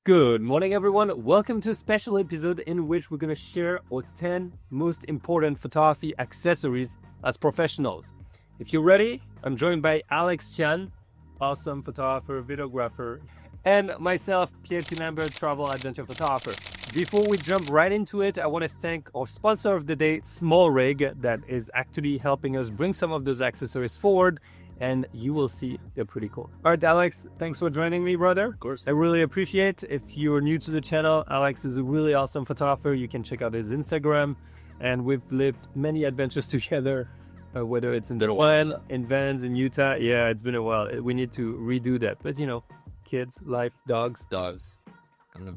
Good morning, everyone. Welcome to a special episode in which we're going to share our 10 most important photography accessories as professionals. If you're ready, I'm joined by Alex Tian, awesome photographer, videographer, and myself, Pierre Lambert, travel adventure photographer. Before we jump right into it, I want to thank our sponsor of the day, Small Rig, that is actually helping us bring some of those accessories forward. And you will see they're pretty cool. All right, Alex, thanks for joining me, brother. Of course. I really appreciate it. If you're new to the channel, Alex is a really awesome photographer. You can check out his Instagram. And we've lived many adventures together, whether it's in the wild, in vans, in Utah. Yeah, it's been a while. We need to redo that. But, you know, kids, life, dogs.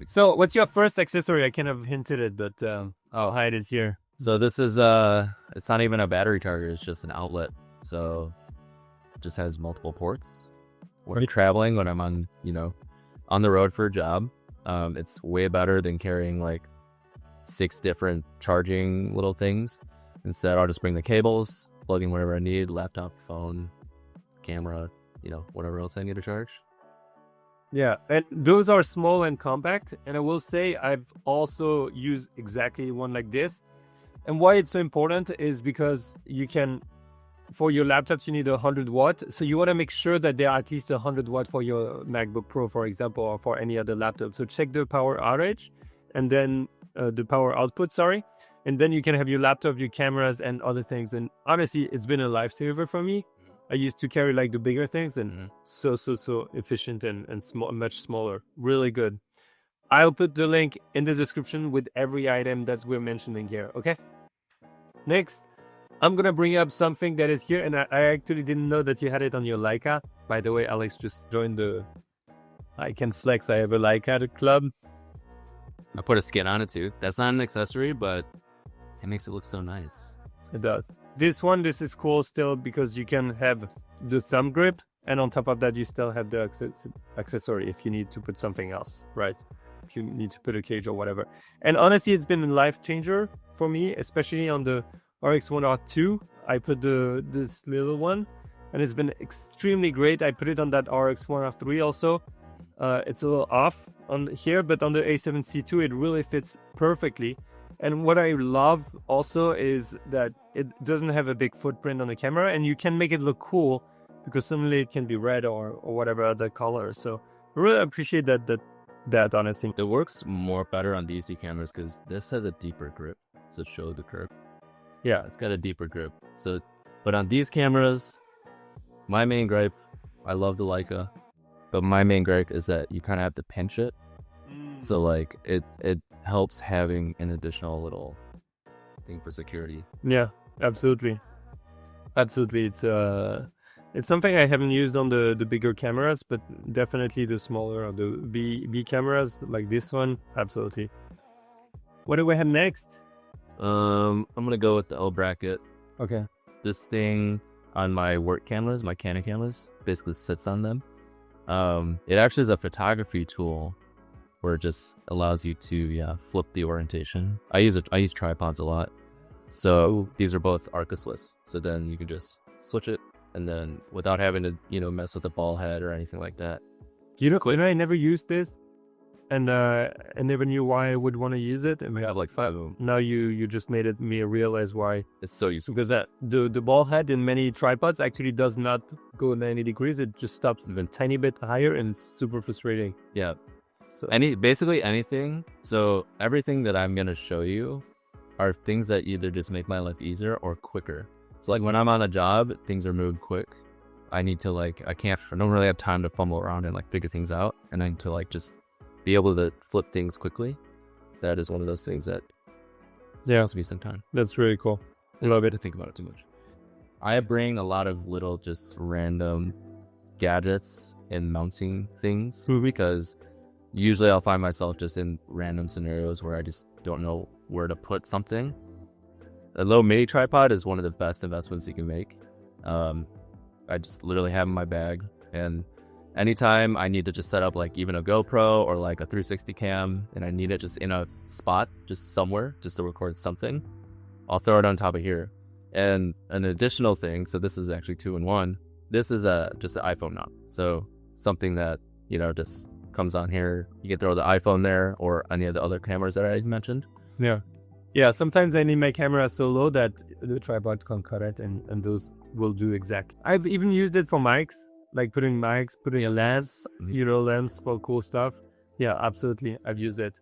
So what's your first accessory? I kind of hinted it, but I'll hide it here. So this is, it's not even a battery charger. It's just an outlet. So just has multiple ports. When I'm traveling, when I'm on, on the road for a job, it's way better than carrying like 6 different charging little things. Instead, I'll just bring the cables, plug in whatever I need, laptop, phone, camera, whatever else I need to charge. Yeah, and those are small and compact. And I will say I've also used exactly one like this. And why it's so important is because you can, for your laptops, you need 100 watt. So you want to make sure that they are at least 100 watt for your MacBook Pro, for example, or for any other laptop. So check the power outage and then the power output, and then you can have your laptop, your cameras, and other things. And honestly, it's been a lifesaver for me. I used to carry like the bigger things, and so efficient and small, much smaller. Really good. I'll put the link in the description with every item that we're mentioning here. Okay. Next, I'm gonna bring up something that is here, and I actually didn't know that you had it on your Leica. By the way, Alex just joined the I Can Flex. I have a Leica club. I put a skin on it too. That's not an accessory, but it makes it look so nice. It does. This is cool still because you can have the thumb grip, and on top of that, you still have the accessory if you need to put something else, right? If you need to put a cage or whatever. And honestly, it's been a life changer for me, especially on the RX1R2. I put this little one, and it's been extremely great. I put it on that RX1R3 also. It's a little off on here, but on the A7C2, it really fits perfectly. And what I love also is that it doesn't have a big footprint on the camera, and you can make it look cool because suddenly it can be red or whatever other color. So I really appreciate that honestly. It works more better on these two cameras because this has a deeper grip. So show the curve. Yeah, it's got a deeper grip. So, but on these cameras, my main gripe, I love the Leica, but my main gripe is that you kind of have to pinch it. So like it helps having an additional little thing for security. Yeah, absolutely. It's something I haven't used on the bigger cameras, but definitely the smaller or the B cameras like this one. Absolutely. What do we have next? I'm gonna go with the L bracket. Okay. This thing on my work cameras, my Canon cameras, basically sits on them. It actually is a photography tool where it just allows you to flip the orientation. I use tripods a lot, so these are both Arca Swiss. So then you can just switch it, and then without having to mess with the ball head or anything like that. I never used this. And I never knew why I would want to use it. And we have like 5 of them. Now you just made me realize why. It's so useful. Because the ball head in many tripods actually does not go 90 degrees. It just stops even a tiny bit higher, and it's super frustrating. Yeah. So basically anything. So everything that I'm going to show you are things that either just make my life easier or quicker. So like when I'm on a job, things are moved quick. I need to I don't really have time to fumble around and figure things out. And I need to just be able to flip things quickly. That is one of those things that saves me some time. That's really cool. I love it. To think about it too much. I bring a lot of little just random gadgets and mounting things because usually I'll find myself just in random scenarios where I just don't know where to put something. A low mini tripod is one of the best investments you can make. I just literally have in my bag, and anytime I need to just set up even a GoPro or a 360 cam, and I need it just in a spot, just somewhere, just to record something, I'll throw it on top of here. And an additional thing, so this is actually 2-in-1. This is just an iPhone mount. So something that, just comes on here. You can throw the iPhone there or any of the other cameras that I mentioned. Yeah, sometimes I need my camera so low that the tripod can't cut it, and those will do exactly. I've even used it for mics, like putting a lens, lens for cool stuff. Yeah, absolutely. I've used it.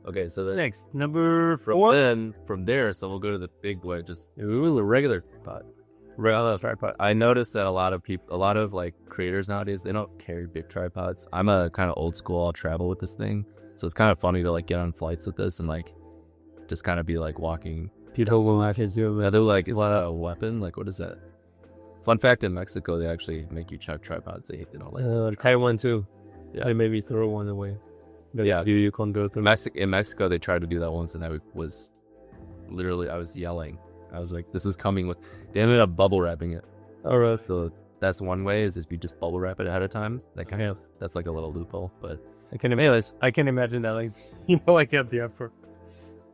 Okay, so the Next, number 4. then from there, so we'll go to the big boy. It was a regular tripod. Regular tripod. I noticed that a lot of like creators nowadays, they don't carry big tripods. I'm a kind of old school. I'll travel with this thing, so it's kind of funny to like get on flights with this and like just kind of be like walking. People will laugh at you. Yeah, they're like, is that a weapon? Like, what is that? Fun fact: in Mexico, they actually make you check tripods. They don't like. Taiwan too. Yeah, they maybe throw one away. But yeah, you can't go through. In Mexico, they tried to do that once, and I was yelling. I was like, "This is coming with." They ended up bubble wrapping it. All right. So that's one way, is if you just bubble wrap it ahead of time. That's like a little loophole, but I can imagine Alex. I get the effort.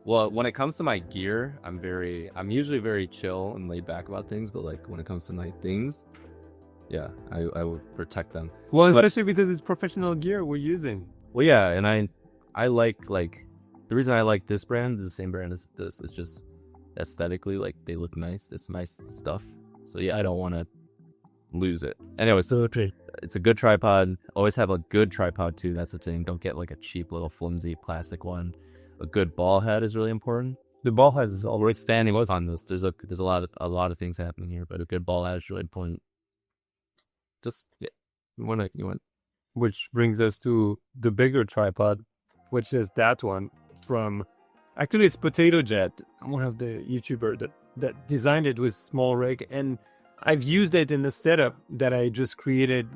Well, when it comes to my gear, I'm usually very chill and laid back about things, but like when it comes to my things, yeah, I would protect them. Well, especially because it's professional gear we're using. Well, yeah, and I like the reason I like this brand is the same brand as this. It's just aesthetically, like, they look nice. It's nice stuff. So yeah, I don't want to lose it. Anyway, so it's a good tripod. Always have a good tripod too. That's the thing. Don't get like a cheap little flimsy plastic one. A good ball head is really important. The ball head is always standing on this. There's a lot of things happening here, but a good ball head is really important. Just you want. Which brings us to the bigger tripod, which is that one from. Actually, it's Potato Jet, one of the YouTubers that designed it with small rig, and I've used it in the setup that I just created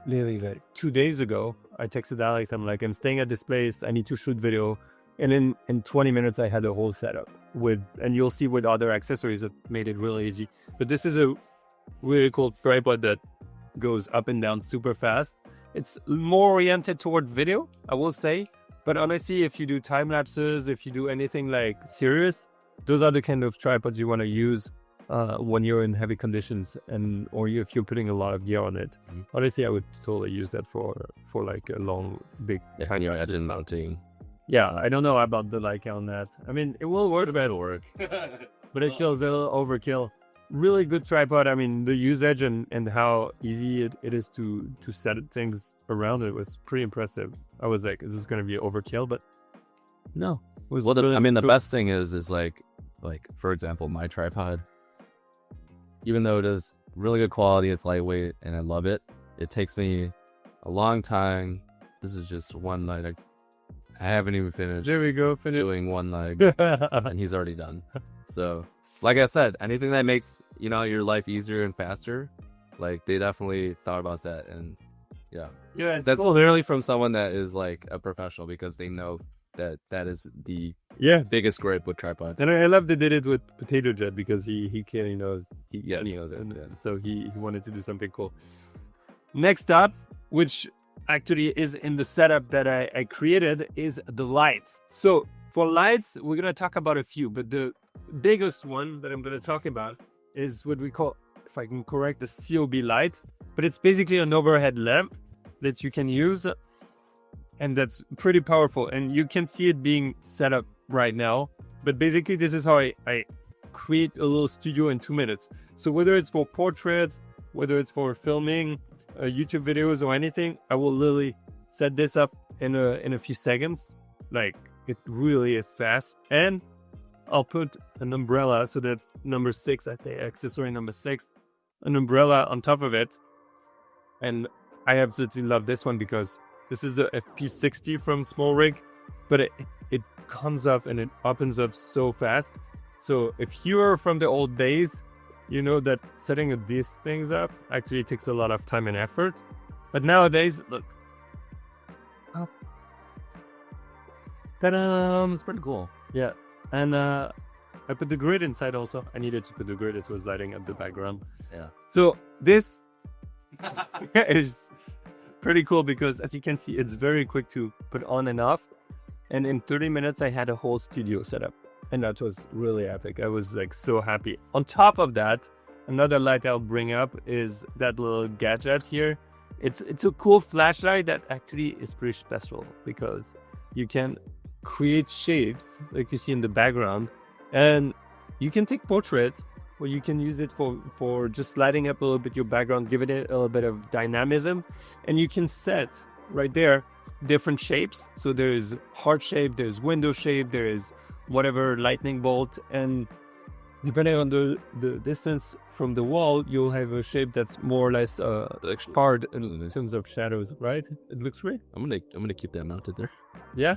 literally like 2 days ago. I texted Alex. I'm like, I'm staying at this place. I need to shoot video. And in 20 minutes, I had a whole setup and you'll see with other accessories that made it really easy. But this is a really cool tripod that goes up and down super fast. It's more oriented toward video, I will say. But honestly, if you do time lapses, if you do anything like serious, those are the kind of tripods you want to use when you're in heavy conditions or if you're putting a lot of gear on it. Honestly, I would totally use that for like a long, big, tiny engine mounting. Yeah, I don't know about the Leica on that. I mean, it will work. It'll work. But it feels a little overkill. Really good tripod. I mean, the usage and how easy it is to set things around it was pretty impressive. I was like, is this going to be overkill? But no. The best thing is like for example, my tripod, even though it is really good quality, it's lightweight, and I love it. It takes me a long time. This is just one night. I haven't even finished. There we go. Doing one leg, and he's already done. So, like I said, anything that makes your life easier and faster, like, they definitely thought about that. And yeah, that's cool. Literally from someone that is like a professional, because they know that is the biggest gripe with tripods. And I love they did it with Potato Jet because he clearly knows. He knows it. Yeah. So he wanted to do something cool. Next up, which actually is in the setup that I created, is the lights. So for lights, we're going to talk about a few, but the biggest one that I'm going to talk about is what we call, if I can correct, the COB light. But it's basically an overhead lamp that you can use, and that's pretty powerful. And you can see it being set up right now. But basically, this is how I create a little studio in 2 minutes. So whether it's for portraits, whether it's for filming, YouTube videos or anything, I will literally set this up in a few seconds. Like, it really is fast. And I'll put an umbrella, so that's number 6, I think, accessory number 6, an umbrella on top of it. And I absolutely love this one because this is the FP60 from Small Rig, but it comes up and it opens up so fast. So if you're from the old days, you know that setting these things up actually takes a lot of time and effort. But nowadays, look. Oh. Ta-da! It's pretty cool. Yeah. And I put the grid inside also. I needed to put the grid. It was lighting up the background. Yeah. So this is pretty cool because, as you can see, it's very quick to put on and off. And in 30 minutes, I had a whole studio set up. And that was really epic. I was like so happy. On top of that, another light I'll bring up is that little gadget here. it's a cool flashlight that actually is pretty special because you can create shapes like you see in the background, and you can take portraits, or you can use it for just lighting up a little bit your background, giving it a little bit of dynamism, and you can set right there different shapes. So there is heart shape, there's window shape, there is whatever lightning bolt, and depending on the distance from the wall, you'll have a shape that's more or less hard in terms of shadows, right? It looks great. I'm gonna keep that mounted there. Yeah,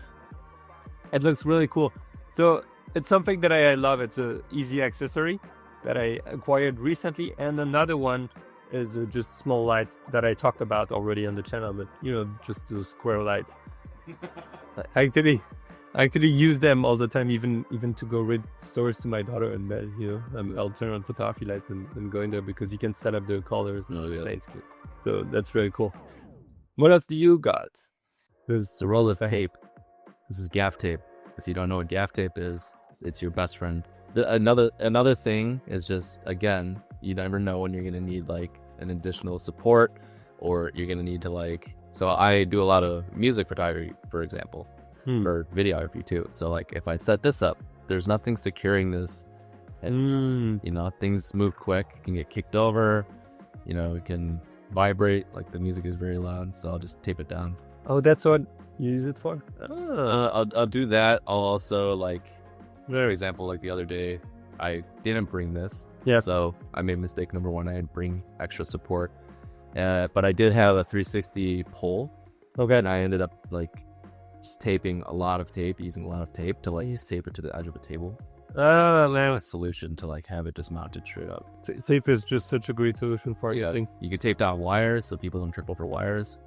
it looks really cool. So it's something that I love. It's a easy accessory that I acquired recently, and another one is just small lights that I talked about already on the channel, but just those square lights. I actually use them all the time, even to go read stories to my daughter in bed. I'll turn on photography lights and go in there because you can set up the colors and landscape. So that's really cool. What else do you got? There's the roll of tape. This is gaff tape. If you don't know what gaff tape is, it's your best friend. Another thing is just, again, you never know when you're gonna need like an additional support, or you're gonna need to so I do a lot of music photography, for example. Or videography too. So like if I set this up, there's nothing securing this, and things move quick. It can get kicked over, it can vibrate, like the music is very loud, so I'll just tape it down. Oh, that's what you use it for? I'll do that. I'll also another example, like the other day I didn't bring this. Yeah. So I made mistake number one. I didn't bring extra support, but I did have a 360 pole. Okay. And I ended up taping a lot of tape, using a lot of tape to just tape it to the edge of a table. Oh man, a solution to have it just mounted straight up. Safe is just such a great solution for it. Yeah, you can tape down wires so people don't trip over wires.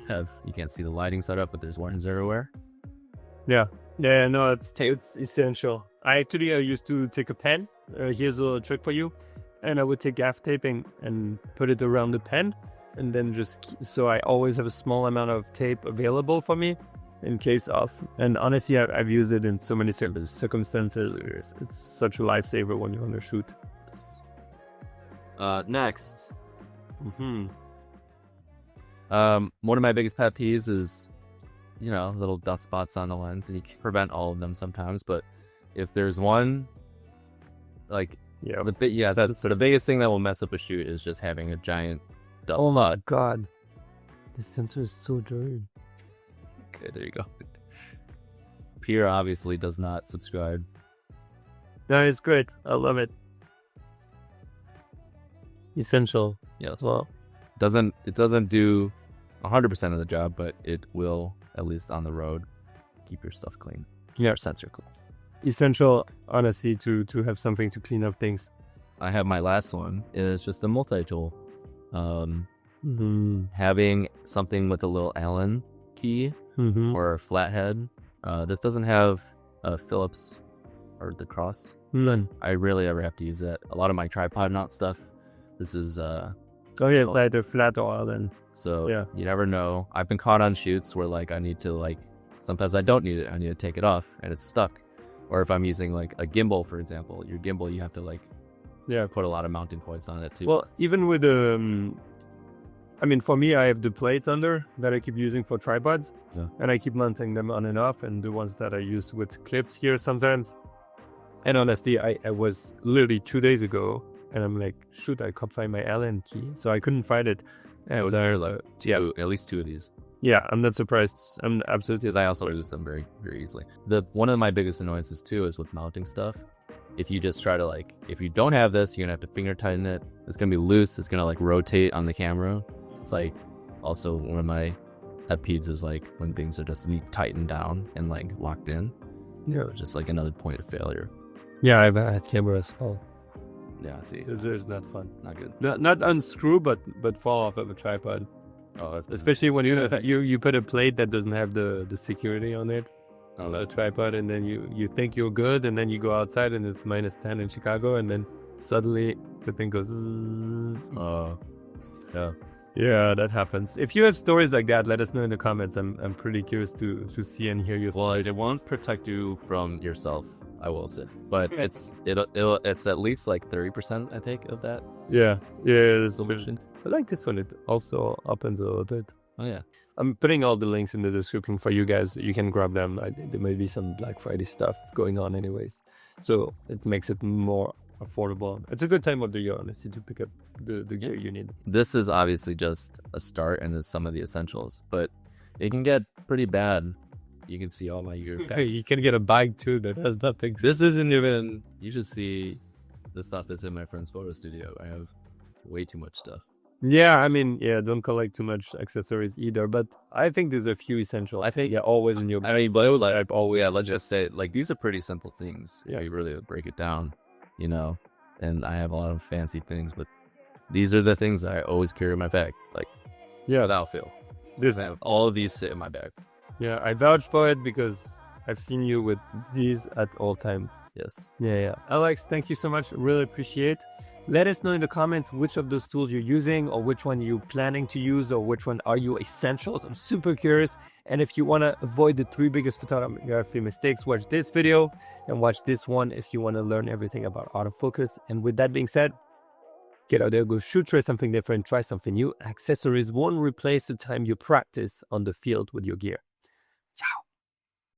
You can't see the lighting setup, but there's wires everywhere. Yeah, no, it's essential. I used to take a pen. Here's a trick for you, and I would take gaff taping and put it around the pen, and then so I always have a small amount of tape available for me in case of. And honestly, I've used it in so many circumstances. It's such a lifesaver when you're on a shoot. Next. One of my biggest pet peeves is, little dust spots on the lens, and you can prevent all of them sometimes. But if there's one, the biggest thing that will mess up a shoot is just having a giant dust spot. Oh my god, this sensor is so dirty. Okay, there you go. Pierre obviously does not subscribe. No, it's great. I love it. Essential. Yes. Well, it doesn't do 100% of the job, but it will, at least on the road, keep your stuff clean. Yeah, your sensor clean. Essential, honestly, to have something to clean up things. I have my last one. It's just a multi-tool. Having something with a little Allen key or a flathead. This doesn't have Phillips or the cross. None. I rarely ever have to use that. A lot of my tripod mount stuff, this is like a flat oil then. So you never know. I've been caught on shoots where I need to sometimes I don't need it. I need to take it off and it's stuck. Or if I'm using a gimbal, for example, your gimbal, you have to put a lot of mounting points on it too. Well, even with for me, I have the plates under that I keep using for tripods, and I keep mounting them on and off, and the ones that I use with clips here sometimes. And honestly, I was literally 2 days ago, and I'm like, shoot, I can't find my Allen key, so I couldn't find it. And it was at least two of these. Yeah, I'm not surprised. I'm absolutely. Because I also lose them very, very easily. One of my biggest annoyances too is with mounting stuff. If you just try to if you don't have this, you're gonna have to finger tighten it. It's gonna be loose. It's gonna rotate on the camera. It's also one of my pet peeves is when things are just tightened down and locked in. Yeah, just another point of failure. Yeah, I've had cameras fall. Yeah, see, it's not fun. Not good. Not unscrew, but fall off of a tripod. Oh, that's especially when you put a plate that doesn't have the security on it. On a tripod, and then you think you're good, and then you go outside and it's -10 in Chicago, and then suddenly the thing goes. Oh, yeah, that happens. If you have stories like that, let us know in the comments. I'm pretty curious to see and hear your. Well, it won't protect you from yourself, I will say, but it's at least 30%, I think, of that. Yeah, solution. I like this one. It also opens a little bit. Oh yeah. I'm putting all the links in the description for you guys. You can grab them. There may be some Black Friday stuff going on anyways. So it makes it more affordable. It's a good time of the year, honestly, to pick up the gear you need. This is obviously just a start and it's some of the essentials, but it can get pretty bad. You can see all my gear. You can get a bag too that has nothing. This isn't even, you should see the stuff that's in my friend's photo studio. I have way too much stuff. Yeah, I mean, yeah, don't collect too much accessories either, but I think there's a few essential. I think, yeah, always in your bag. I mean, but it was like, always, yeah, let's just say, like, these are pretty simple things. Yeah, you really break it down, you know, and I have a lot of fancy things, but these are the things I always carry in my bag, like, yeah, without fail. This, I have all of these sit in my bag. Yeah, I vouch for it because I've seen you with these at all times. Yes. Yeah. Alex, thank you so much. Really appreciate. Let us know in the comments which of those tools you're using or which one you're planning to use or which one are you essentials. I'm super curious. And if you want to avoid the 3 biggest photography mistakes, watch this video and watch this one if you want to learn everything about autofocus. And with that being said, get out there, go shoot, try something different, try something new. Accessories won't replace the time you practice on the field with your gear. Ciao.